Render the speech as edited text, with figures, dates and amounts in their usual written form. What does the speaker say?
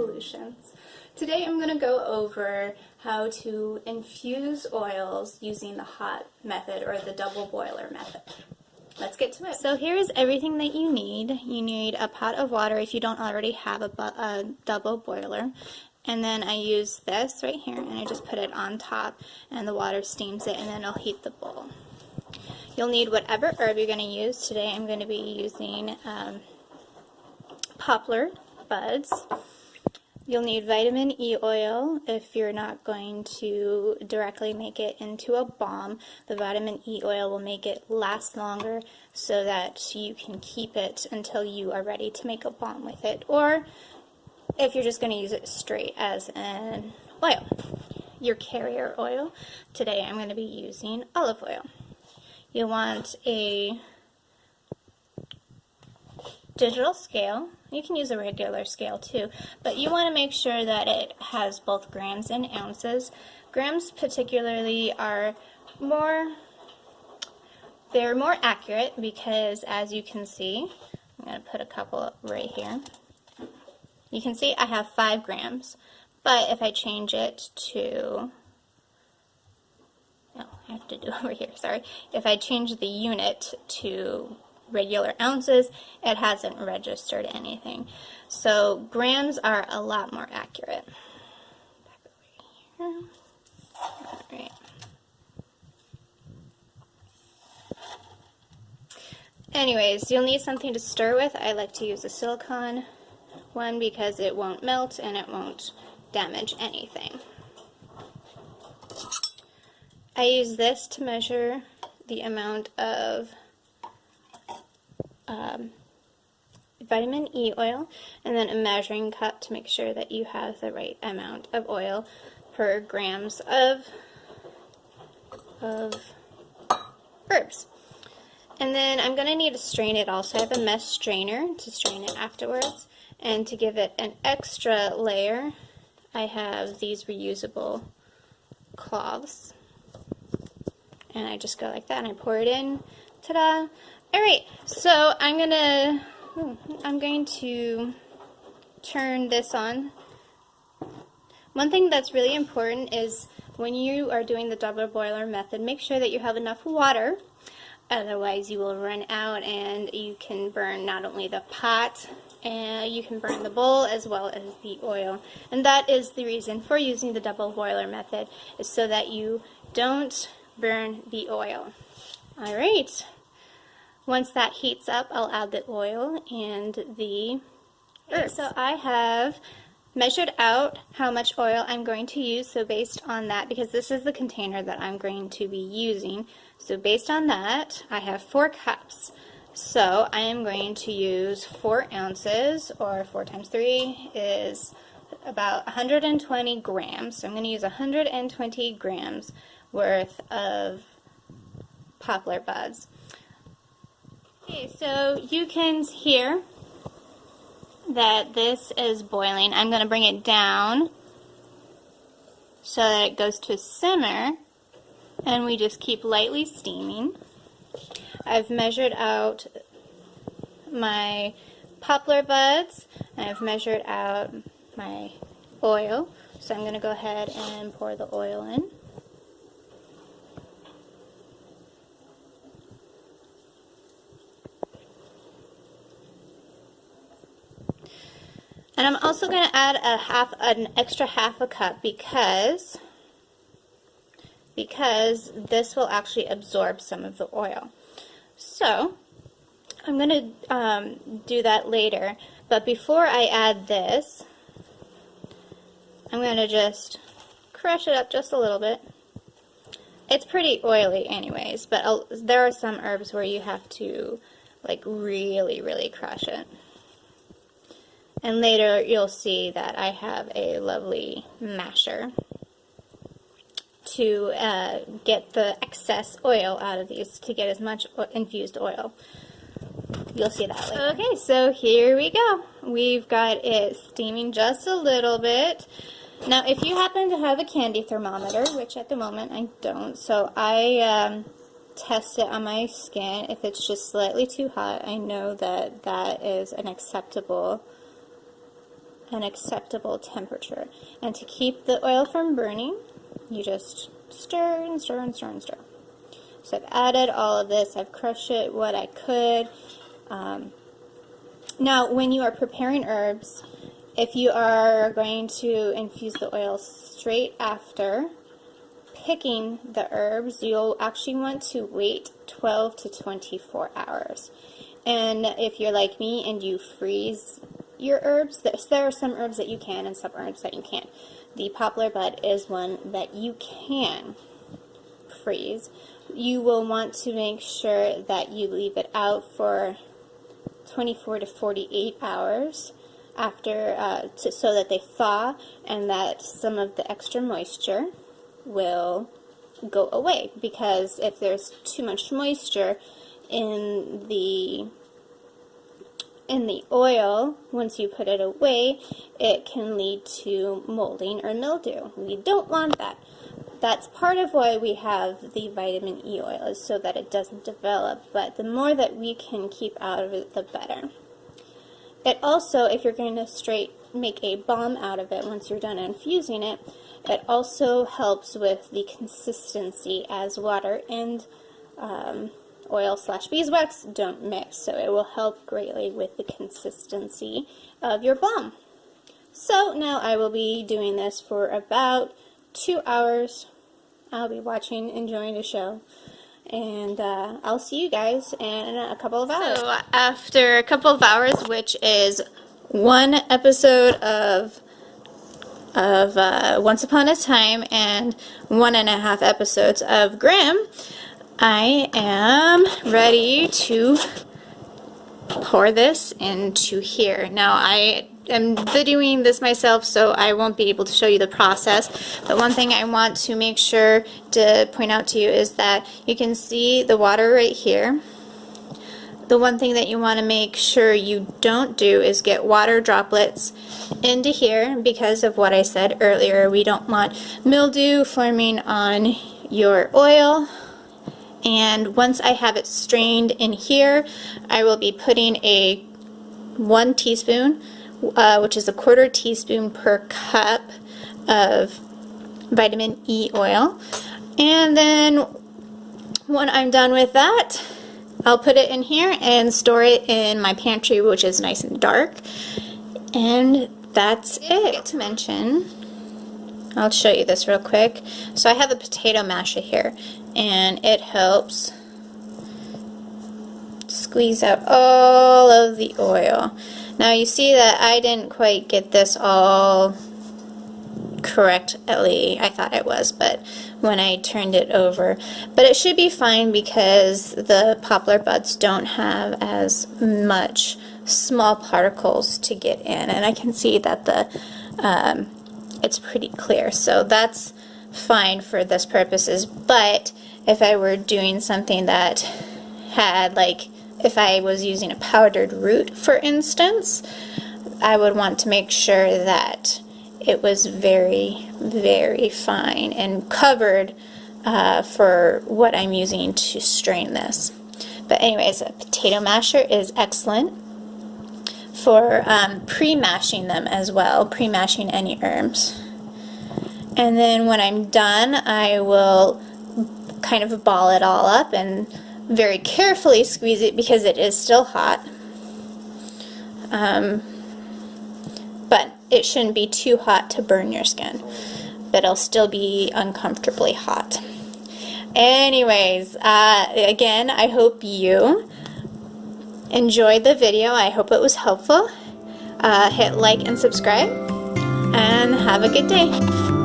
solutions. Today I'm going to go over how to infuse oils using the hot method or the double boiler method. Let's get to it. So here's everything that you need. You need a pot of water if you don't already have a double boiler. And then I use this right here and I just put it on top and the water steams it and then it'll heat the bowl. You'll need whatever herb you're going to use. Today I'm going to be using poplar buds. You'll need vitamin E oil if you're not going to directly make it into a balm. The vitamin E oil will make it last longer so that you can keep it until you are ready to make a balm with it. Or if you're just going to use it straight as an oil. Your carrier oil. Today I'm going to be using olive oil. You'll want a digital scale. You can use a regular scale too, but you want to make sure that it has both grams and ounces. Grams particularly are they're more accurate because, as you can see, I'm going to put a couple right here. You can see I have 5 grams, but if I change it to, I have to do over here, sorry. If I change the unit to regular ounces, it hasn't registered anything. So grams are a lot more accurate. Back over here. All right. Anyways, you'll need something to stir with. I like to use a silicone one because it won't melt and it won't damage anything. I use this to measure the amount of vitamin E oil, and then a measuring cup to make sure that you have the right amount of oil per grams of herbs. And then I'm going to need to strain it also. I have a mesh strainer to strain it afterwards, and to give it an extra layer I have these reusable cloths, and I just go like that and I pour it in. Ta-da! Alright, so I'm going to turn this on. One thing that's really important is when you are doing the double boiler method, make sure that you have enough water. Otherwise you will run out and you can burn not only the pot, and you can burn the bowl as well as the oil. And that is the reason for using the double boiler method, is so that you don't burn the oil. Alright. Once that heats up, I'll add the oil and the herbs. So I have measured out how much oil I'm going to use, so based on that, because this is the container that I'm going to be using, so based on that, I have 4 cups. So I am going to use 4 ounces, or 4 times 3 is about 120 grams. So I'm going to use 120 grams worth of poplar buds. Okay, so you can hear that this is boiling. I'm going to bring it down so that it goes to simmer, and we just keep lightly steaming. I've measured out my poplar buds, and I've measured out my oil, so I'm going to go ahead and pour the oil in. And I'm also going to add an extra half a cup because this will actually absorb some of the oil. So I'm going to do that later, but before I add this, I'm going to just crush it up just a little bit. It's pretty oily anyways, but there are some herbs where you have to like really crush it. And later you'll see that I have a lovely masher to get the excess oil out of these, to get as much infused oil. You'll see that later. Okay, so here we go. We've got it steaming just a little bit. Now, if you happen to have a candy thermometer, which at the moment I don't, so I test it on my skin. If it's just slightly too hot, I know that that is an acceptable an acceptable temperature. And to keep the oil from burning, you just stir and stir and stir and stir. So I've added all of this, I've crushed it what I could. Now when you are preparing herbs, if you are going to infuse the oil straight after picking the herbs, you'll actually want to wait 12 to 24 hours. And if you're like me and you freeze your herbs, there are some herbs that you can and some herbs that you can't. The poplar bud is one that you can freeze. You will want to make sure that you leave it out for 24 to 48 hours after, so that they thaw and that some of the extra moisture will go away, because if there's too much moisture in the oil, once you put it away, it can lead to molding or mildew. We don't want that. That's part of why we have the vitamin E oil, is so that it doesn't develop, but the more that we can keep out of it, the better. It also, if you're going to make a balm out of it once you're done infusing it, it also helps with the consistency, as water and oil/beeswax don't mix, so it will help greatly with the consistency of your balm. So now I will be doing this for about 2 hours. I'll be watching, enjoying the show, and I'll see you guys in a couple of hours. So after a couple of hours, which is one episode of Once Upon a Time and 1.5 episodes of Grimm, I am ready to pour this into here. Now I am videoing this myself, so I won't be able to show you the process, but one thing I want to make sure to point out to you is that you can see the water right here. The one thing that you want to make sure you don't do is get water droplets into here, because of what I said earlier. We don't want mildew forming on your oil. And once I have it strained in here, I will be putting 1 teaspoon, which is 1/4 teaspoon per cup of vitamin E oil. And then when I'm done with that, I'll put it in here and store it in my pantry, which is nice and dark. And that's it. To mention, I'll show you this real quick. So I have a potato masher here, and it helps squeeze out all of the oil. Now you see that I didn't quite get this all correctly. I thought it was, but when I turned it over. But it should be fine, because the poplar buds don't have as much small particles to get in, and I can see that it's pretty clear, so that's fine for this purposes. But if I were doing something that had, like, if I was using a powdered root, for instance, I would want to make sure that it was very, very fine and covered for what I'm using to strain this. But anyways, a potato masher is excellent for pre-mashing them as well, pre-mashing any herbs. And then when I'm done, I will kind of ball it all up and very carefully squeeze it, because it is still hot. But it shouldn't be too hot to burn your skin, but it'll still be uncomfortably hot. Anyways, again, I hope you enjoyed the video. I hope it was helpful. Hit like and subscribe, and have a good day.